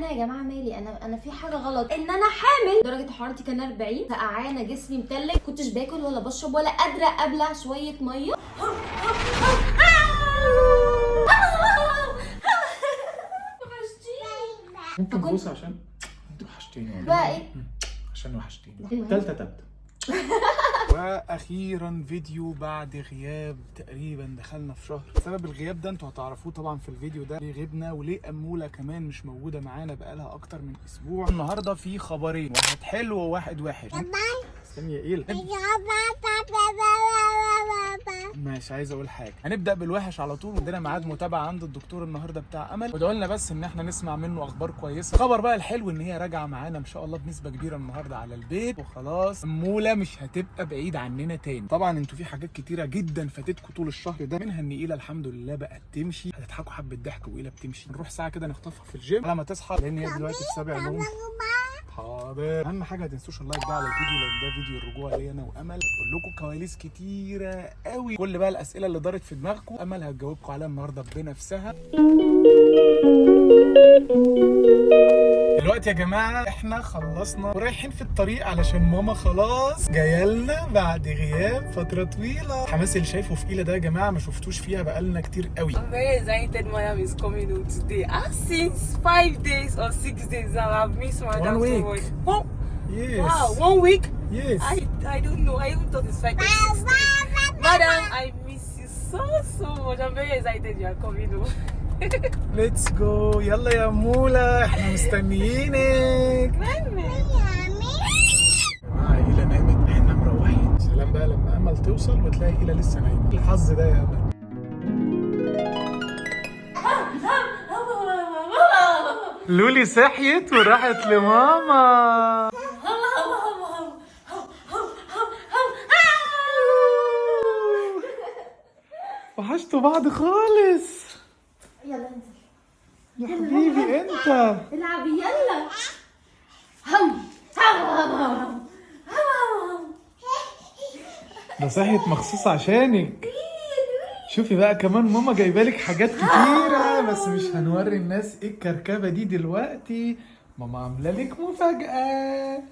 انا يا جماعه مالي؟ انا في حاجه غلط، ان انا حامل. درجه حرارتي كان 40، سقعانه، جسمي متلج، كنتش باكل ولا بشرب ولا قادره ابلع شويه ميه. ممكن تبوس عشان انت وحشتيني بقى ايه؟ عشان وحشتيني. تالتة واخيرا فيديو بعد غياب تقريبا دخلنا في شهر. سبب الغياب ده انتوا هتعرفوه طبعا في الفيديو ده، ليه غبنا وليه اموله كمان مش موجوده معانا بقالها اكتر من اسبوع. النهارده في خبرين، واحد حلو وواحد وحش. استني يا ايه مش عايز اقول حاجه. هنبدا بالوحش على طول. عندنا ميعاد متابعه عند الدكتور النهارده بتاع امل، وادعوا لنا بس ان احنا نسمع منه اخبار كويسه. خبر بقى الحلو ان هي راجعه معانا ان شاء الله بنسبه كبيره النهارده على البيت، وخلاص اموله مش هتبقى بعيد عننا تاني. طبعا انتوا في حاجات كتيره جدا فاتتكم طول الشهر ده، منها ان ايلا الحمد لله بقت تمشي. هتضحكوا حبه ضحك وايلا بتمشي. نروح ساعه كده نخطفها في الجيم على ما تصحى، لان هي دلوقتي في 7 نوم. حاضر. اهم حاجه ما تنسوش اللايك ده على الفيديو، لان ده فيديو الرجوع ليا انا وامل. هقول لكم كواليس كتيره قوي. كل بقى الاسئله اللي دارت في دماغكم امل هتجاوبكم عليها النهارده بنفسها. دلوقتي يا جماعه احنا خلصنا ورايحين في الطريق علشان ماما خلاص جايه لنا بعد غياب فتره طويله. الحماس اللي شايفه في ايلا ده يا جماعه ما شفتوش فيها بقالنا كتير قوي. I'm very excited Mariam is coming home today. Since 5 days or 6 days now I've missed Mariam so much. Oh, yes. Wow, 1 week? Yes. I don't know. I even thought it's like 6 days. Madam, I miss you so much. I'm very excited you are coming home. Let's go. يلا يا مولا احنا مستنيينك. إيلا نامت، احنا مروحين. سلام بقى لما امل توصل وتلاقي إيلا لسه نايمه. الحظ ده يا امل. لولي صحيت وراحت لماما. وحشتوا بعض خالص. يلا انزل يا حبيبي انت. العبي يلا. ده صحيت مخصوص عشانك. شوفي بقى كمان ماما جايبالك حاجات كتيرة، بس مش هنوري الناس ايه الكركبة دي دلوقتي. ماما عاملة لك مفاجأة.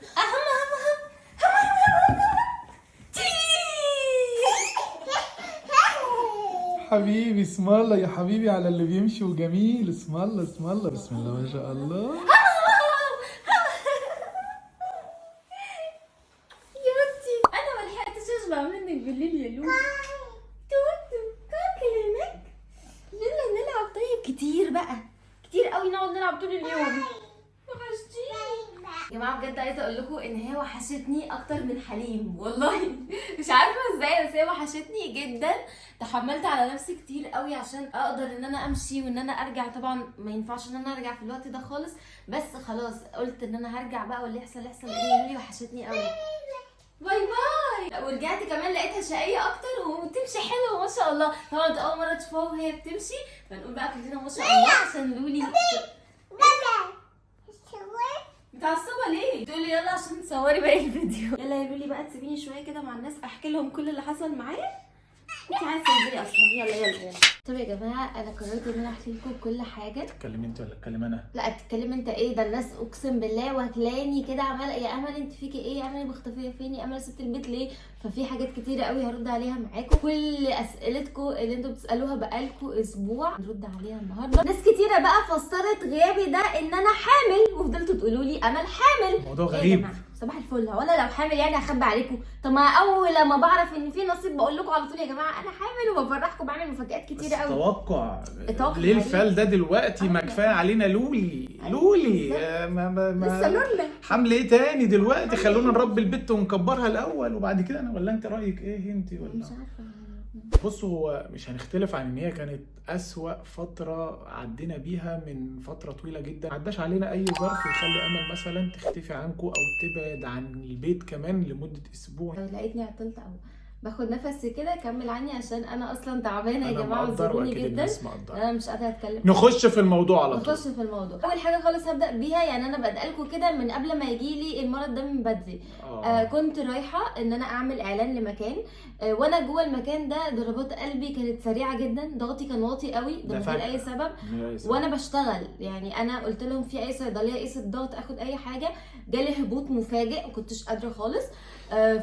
حبيبي اسم الله يا حبيبي على اللي بيمشي وجميل. اسم الله اسم الله، بسم الله ما شاء الله. يا بنتي انا ما لحقتش اشبع منك بالليل يا لولو. توتو كلمك. يلا نلعب. طيب كتير بقى، كتير قوي نقعد نلعب طول اليوم. وحشتيني يا جماعه. بجد عايزه اقول لكم ان هي وحشتني اكتر من حليم والله. مش عارفه ازاي بس هي وحشتني جدا. تحملت على نفسي كتير قوي عشان اقدر ان انا امشي وان انا ارجع. طبعا ما ينفعش ان انا ارجع في الوقت ده خالص، بس خلاص قلت ان انا هرجع بقى واللي يحصل يحصل، لان لولي وحشتني قوي. باي باي. ورجعت كمان لقيتها شقيه اكتر وبتمشي حلو ما شاء الله. طبعا دي اول مره تشوفها وهي بتمشي، فنقول بقى كلنا ما شاء الله عشان لولي. متعصبه ليه؟ تقولي يلا عشان تصوري باقي الفيديو. يلا يا لولي بقى تسيبيني شويه كده مع الناس احكي لهم كل اللي حصل معايا. انت عايزه تنزلي اصلا. يلا. طب يا جماعه انا قررت ان انا احكي لكم كل حاجه. تتكلمي انت ولا اتكلم انا؟ لا تتكلم انت. ايه ده الناس اقسم بالله واكلاني كده عماله يا امل انت فيكي ايه؟ يا امل مختفيه فين؟ يا امل سبت البيت ليه؟ ففي حاجات كتيره قوي هرد عليها معاكم. كل اسئلتكم اللي انتوا بتسالوها بقالكم اسبوع هنرد عليها النهارده. ناس كتيره بقى فسرت غيابي ده ان انا حامل، وفضلتوا تقولوا لي امل حامل. موضوع غريب. صباح الفل. هو انا لو حامل يعني هخبي عليكم؟ طب ما اول لما بعرف ان في نصيب بقول لكم على طول يا جماعه انا حامل، وبفرحكم بعمل مفاجآت كتيره قوي. توقع ليه الفال ده دلوقتي؟ ما كفايه علينا لولي. لسه لولا حمل ايه تاني دلوقتي؟ خلونا نربي البت ونكبرها الاول وبعد كده انا. ولا انت رايك ايه انت؟ ولا مش عارفه. بصوا هو مش هنختلف عن ان هي كانت اسوأ فتره عدينا بيها من فتره طويله جدا. ما عداش علينا اي ظرف يخلي امل مثلا تختفي عنكم او تبعد عن البيت كمان لمده اسبوع. لقيتني عطلت او باخد نفسي كده، كمل عني عشان انا اصلا تعبانه يا جماعه، مقدر وزوروني واكيد جدا. الناس مقدرة. انا مش قادره اتكلم. نخش في الموضوع على طول. نخش في الموضوع. اول حاجه خالص هبدا بيها، يعني انا بادئ لكم كده من قبل ما يجي لي المرض ده من بدري. كنت رايحه ان انا اعمل اعلان لمكان، وانا جوه المكان ده ضربات قلبي كانت سريعه جدا، ضغطي كان واطي قوي ده من غير اي سبب. وانا بشتغل يعني، انا قلت لهم في اي صيدليه قيس الضغط اخد اي حاجه، جالي هبوط مفاجئ ما كنتش قادره خالص.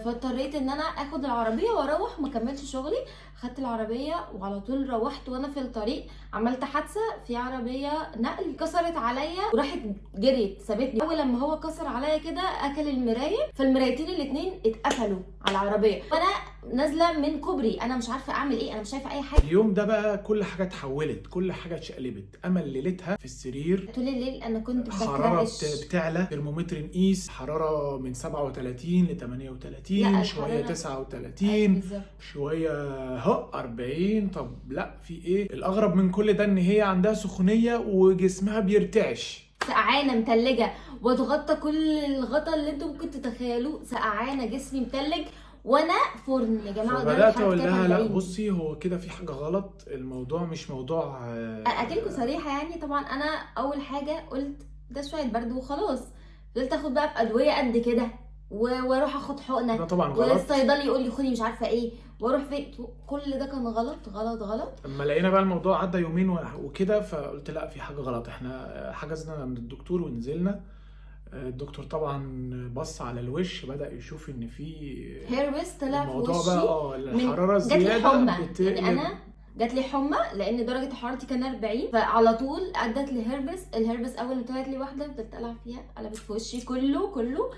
فاضطريت ان انا اخد العربيه واروح، ما كملتش شغلي، خدت العربيه وعلى طول روحت. وانا في الطريق عملت حادثه في عربيه نقل، كسرت عليا وراحت جريت سابتني. اول لما هو كسر عليا كده اكل المرايه، فالمرايتين الاثنين اتقفلوا على العربيه، وانا نازله من كوبري، انا مش عارفه اعمل ايه، انا مش شايفه اي حاجه. اليوم ده بقى كل حاجه اتحولت، كل حاجه اتشقلبت. امل ليلتها في السرير طول الليل انا كنت حراره بترعش. بتعلى، ترمومتر نقيس حراره من 37 ل 38، شويه 39 بالظبط. شويه 40. طب لا في ايه الاغرب من كل ده؟ ان هي عندها سخونيه وجسمها بيرتعش، سقعانه متلجه، واتغطى كل الغطا اللي انتم ممكن تتخيلوه، سقعانه جسمي متلج، وانا فرن يا جماعه. فبدات اقول لها لا بصي، هو كده في حاجه غلط، الموضوع مش موضوع اكلكم صريحه يعني. طبعا انا اول حاجه قلت ده شويه برد وخلاص، فضلت اخد بقى في ادويه قد كده، واروح اخد حقنه، ده طبعا غلط. والصيدلي يقول لي خدي مش عارفه ايه، واروح فين، كل ده كان غلط غلط غلط. اما لقينا بقى الموضوع عدى يومين وكده، فقلت لا في حاجه غلط. احنا حجزنا عند الدكتور ونزلنا. الدكتور طبعا بص على الوش، بدأ يشوف ان في هيربس طلع في الموضوع وشي. بقى الحراره جات لي الزياده حمى، بتقلب. يعني انا جات لي حمى لان درجه حرارتي كان 40، فعلى طول ادت لي هيربس. الهيربس اول ما طلعت لي واحده فضلت العب فيها، قلبت في وشي كله.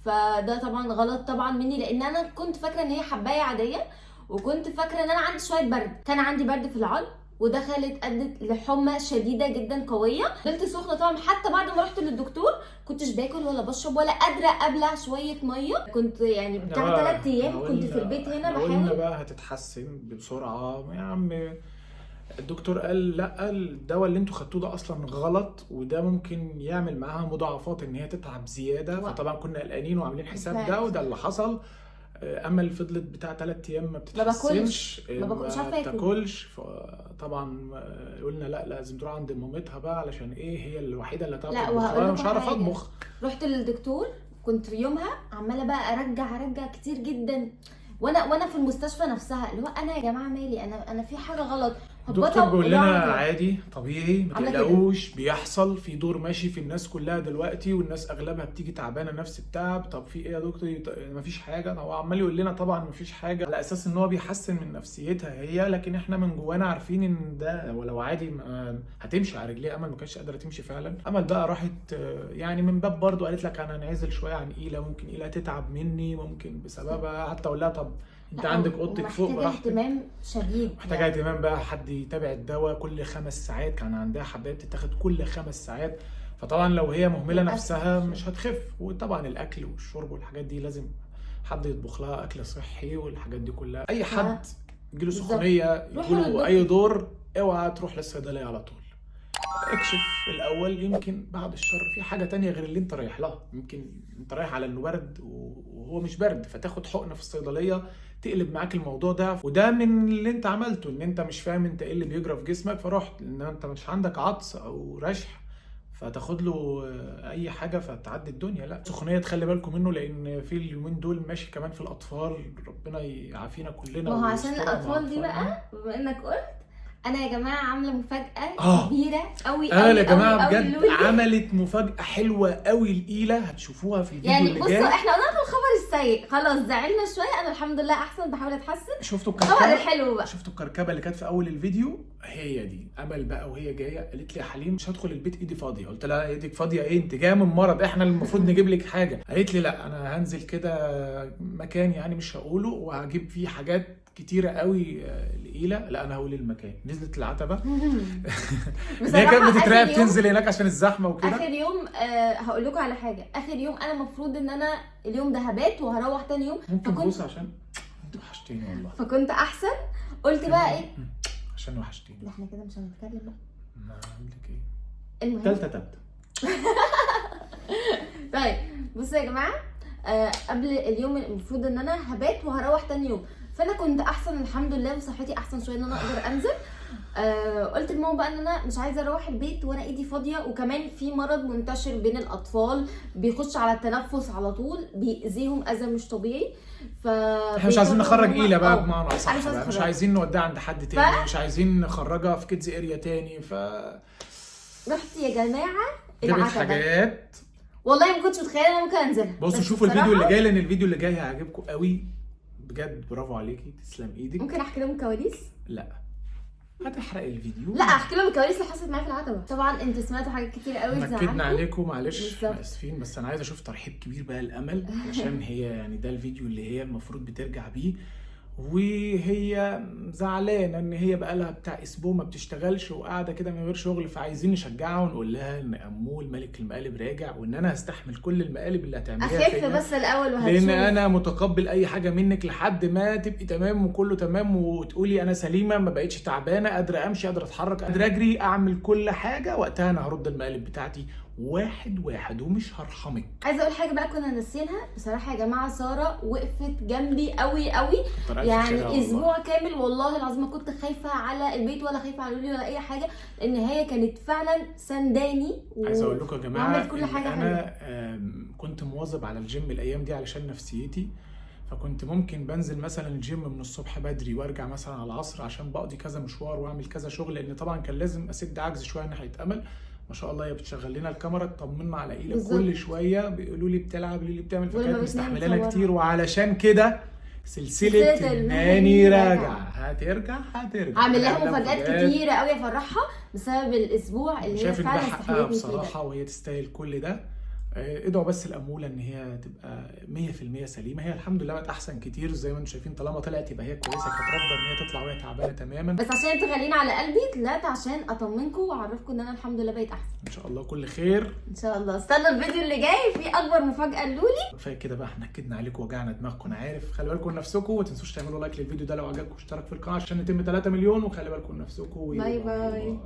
فده طبعا غلط طبعا مني، لان انا كنت فاكره ان هي حبايه عاديه، وكنت فاكره ان انا عندي شويه برد. كان عندي برد في العظم، ودخلت ادت لحمى شديده جدا قويه، فضلت سخنه طبعا. حتى بعد ما رحت للدكتور كنتش باكل ولا بشرب ولا قادره ابلع شويه ميه. كنت يعني بتاع 3 ايام كنت في البيت هنا قلنا بحاول. بقى هتتحسن بسرعه يا عم. الدكتور قال لا، الدواء اللي انتوا خدتوه ده اصلا غلط، وده ممكن يعمل معاها مضاعفات، ان هي تتعب زياده. فطبعا كنا قلقانين وعاملين حساب ده، وده اللي حصل. امل فضلت بتاع 3 ايام ما بتتحسنش، ما بتاكلش. فطبعا قلنا لا لازم تروح عند مامتها بقى، علشان ايه هي الوحيده اللي تعرف تطبخ، انا مش عارف اطبخ. رحت للدكتور، كنت يومها عماله بقى ارجع كتير جدا، وانا في المستشفى نفسها، اللي هو انا يا جماعه مالي، انا في حاجه غلط. الدكتور بيقول لنا عادي طبيعي، ما تقلقوش، بيحصل في دور ماشي في الناس كلها دلوقتي، والناس اغلبها بتيجي تعبانه نفس التعب. طب في ايه يا دكتور؟ ما فيش حاجه. هو عمال يقول لنا طبعا ما فيش حاجه، على اساس ان هو بيحسن من نفسيتها هي، لكن احنا من جوانا عارفين ان ده ولو عادي هتمشي على رجليها. امل ما كانتش قادره تمشي فعلا. امل بقى راحت يعني من باب برضو، قالت لك انا هنعزل شويه عن ايلا، ممكن ايلا تتعب مني، ممكن بسببها. حتى اقول لها طب انت عندك اوضتك فوق براحتك. اهتمام شديد، محتاجه اهتمام بقى، حد يتابع الدواء كل 5 ساعات. كان عندها حبايه بتتاخد كل 5 ساعات. فطبعا لو هي مهمله نفسها مش هتخف. وطبعا الاكل والشرب والحاجات دي لازم حد يطبخ لها اكل صحي والحاجات دي كلها. اي حد يجيله سخونيه، يجيله اي دور، اوعى تروح للصيدليه على طول. اكشف الاول، يمكن بعد الشر في حاجه تانية غير اللي انت رايح لها. يمكن انت رايح على انه برد وهو مش برد، فتاخد حقنه في الصيدليه تقلب معاك الموضوع ده. وده من اللي انت عملته، ان انت مش فاهم انت ايه اللي بيجرى في جسمك، فرحت ان انت مش عندك عطس او رشح فتاخد له اي حاجه فتعدي الدنيا. لا، سخونيه تخلي بالكم منه، لان في اليومين دول ماشي كمان في الاطفال، ربنا يعافينا كلنا. ما هو عشان الاطفال دي بقى، بما انك قلت، انا يا جماعه عامله مفاجاه كبيره قوي يا جماعه بجد عملت مفاجاه حلوه قوي لإيلا، هتشوفوها في الفيديو يعني اللي جاي. بصوا احنا قلنا لكم الخبر السيء، خلاص زعلنا شويه، انا الحمد لله احسن، بحاول اتحسن. شفتوا الخبر الحلو بقى، شفتوا الكركبه اللي كانت في اول الفيديو؟ هي دي امل بقى. وهي جايه قالت لي يا حليم مش هدخل البيت ايدي فاضيه. قلت لها ايدك فاضيه ايه؟ انت جايه من مرض، احنا المفروض نجيب لك حاجه. قالت لي لا انا هنزل كده مكان يعني مش هقوله، وهجيب فيه حاجات كتيره قوي لإيلا. لا انا هقول المكان. نزلت العتبه هي كانت بتترعب تنزل هناك عشان الزحمه وكده. اخر يوم هقول لكم على حاجه. اخر يوم انا المفروض ان انا اليوم ده هبات وهروح تاني يوم، ممكن بص عشان انت وحشتيني والله. فكنت احسن، قلت بقى ايه عشان وحشتيني. احنا كده مش هنتكلم بقى. ما اقول لك ايه، المهم تالتة تبدا. طيب بصوا يا جماعه، قبل اليوم المفروض ان انا هبات وهروح تاني يوم، فانا كنت احسن الحمد لله، وصحتي احسن شويه ان انا اقدر انزل. قلت لماما بقى ان انا مش عايزه اروح البيت وانا ايدي فاضيه، وكمان في مرض منتشر بين الاطفال بيخش على التنفس على طول، بيأذيهم اذى مش طبيعي. احنا مش عايزين نخرج ايلا بقى بمعنى أنا اصح، مش عايزة مش أخرجها. عايزين نوديها عند حد تاني، مش عايزين نخرجها في كيدز اريا تاني. رحت يا جماعه جابت العتبه، حاجات والله ما كنتش متخيله ان انا ممكن انزلها. بصوا بس شوفوا الفيديو بصراحة اللي جاي، لان الفيديو اللي جاي هيعجبكم قوي بجد. برافو عليكي، تسلم ايدك. ممكن احكي لهم كواليس؟ لا هتحرق الفيديو. لا احكي لهم الكواليس اللي حصلت معايا في العتبه. طبعا انتوا سمعتوا حاجات كتير قوي نكدنا عليكم، معلش بالظبط. احنا اسفين، بس انا عايز اشوف ترحيب كبير بقى لامل، عشان هي يعني ده الفيديو اللي هي المفروض بترجع بيه، وهي زعلانه ان هي بقى لها بتاع اسبوع ما بتشتغلش وقاعده كده من غير شغل. فعايزين نشجعها ونقول لها ان امول ملك المقالب راجع، وان انا هستحمل كل المقالب اللي هتعمليها اخف بس الاول وهتشوف. لان انا متقبل اي حاجه منك لحد ما تبقي تمام وكله تمام، وتقولي انا سليمه، ما بقتش تعبانه، قادره امشي، قادره اتحرك، قادره اجري، اعمل كل حاجه. وقتها انا هرد المقالب بتاعتي واحد واحد ومش هرحمك. عايزه اقول حاجه بقى كنا ناسينها بصراحه يا جماعه. ساره وقفت جنبي قوي قوي، يعني اسبوع كامل والله العظيم ما كنت خايفه على البيت ولا خايفه على لولي ولا اي حاجه، لان هي كانت فعلا سنداني. عايز اقول لكم يا جماعه كل حاجه انا كنت مواظب على الجيم الايام دي علشان نفسيتي. فكنت ممكن بنزل مثلا الجيم من الصبح بدري وارجع مثلا على العصر، عشان بقضي كذا مشوار واعمل كذا شغل، لان طبعا كان لازم اسد عجز شويه ناحيه امل. ما شاء الله هي بتشغل لنا الكاميرا، تطمنا على ايلا كل شويه، بيقولوا لي بتلعب، بيقولوا لي بتعمل، فكانت مستحملانا كتير. وعلشان كده سلسله الناني راجعه، هترجع. عامل لها مفاجآت كتيره قوي افرحها بسبب الاسبوع اللي هي فعلا استحملتني بصراحه، وهي تستاهل كل ده. ادعوا بس الاموله ان هي تبقى 100% سليمه. هي الحمد لله بقت احسن كتير زي ما انتم شايفين، طالما طلعت يبقى هي كويسه. كانت رافضه ان هي تطلع وهي تعبانه تماما، بس عشان انتوا غاليين على قلبي طلعت عشان اطمنكم واعرفكم ان انا الحمد لله بقيت احسن. ان شاء الله كل خير ان شاء الله. استنوا الفيديو اللي جاي في اكبر مفاجاه لولي. كفايه كده بقى، احنا نكدنا عليكم وجعنا دماغكم انا عارف. خلي بالكم من نفسكم، وما تنسوش تعملوا لايك للفيديو ده لو عجبكم، اشترك في القناه عشان نتم 3 مليون، وخلي بالكم من نفسكم. باي باي.